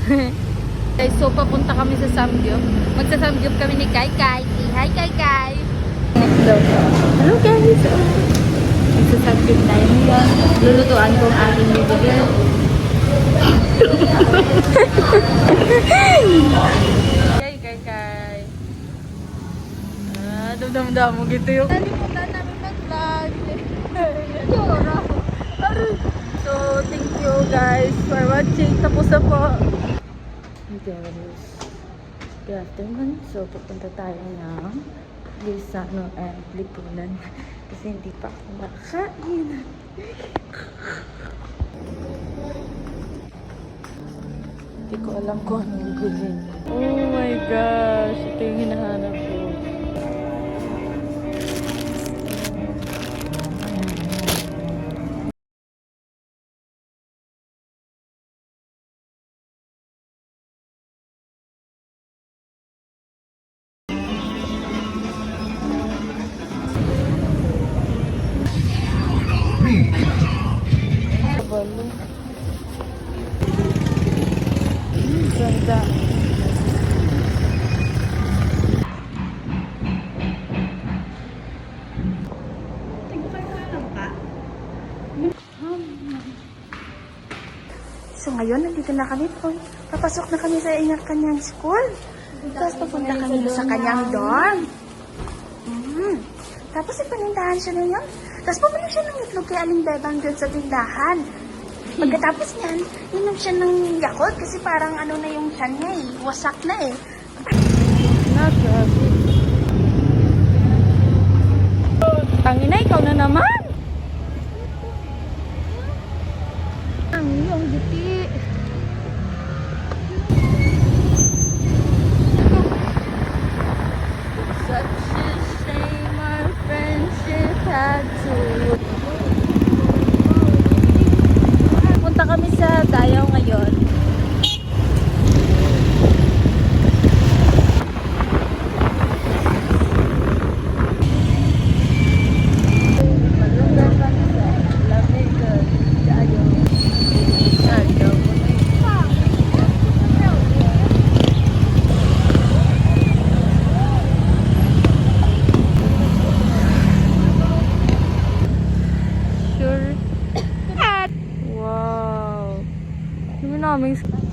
Guys, so papunta kami sa Samgyup. Magsa-Samgyup kami ni Kai Kai. Hi Kai Kai! Hello guys! Magsa-Samgyup tayo ngayon. Lulutuan kong aking bibigyan. Kai Kai! Damdam mo gitu yung nalimutan namin mag-vlog. So, thank you guys for watching. Tapos na po. Guys, good afternoon. So, pupunta tayo ng Lisano and Lipunan kasi hindi pa ako makakain. Hindi ko alam kung anong bilhin. Oh my gosh, ito yung hinahanap ko. Ganda. So ngayon, nandito na kami po. Papasok na kami sa kanyang school. Tapos papunta kami sa kanyang dorm. Tapos ipanindahan siya na yun. Tapos pumili siya ng itlog kay Aling Bebang doon sa tindahan. Pagkatapos niyan, inom siya ng Yakult kasi parang ano na yung tiyan niya eh. Wasak na eh. Tangina, ikaw na naman! Ang iyong giti. Such a shame our friendship had to. Punta kami sa Dayaw ngayon.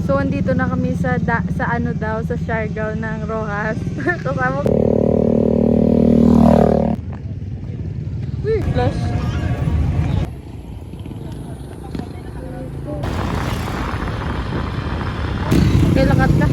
So, andito na kami sa ano daw, sa Siargao ng Rojas. Kasama ko. Uy, flash. Okay, lakat ka.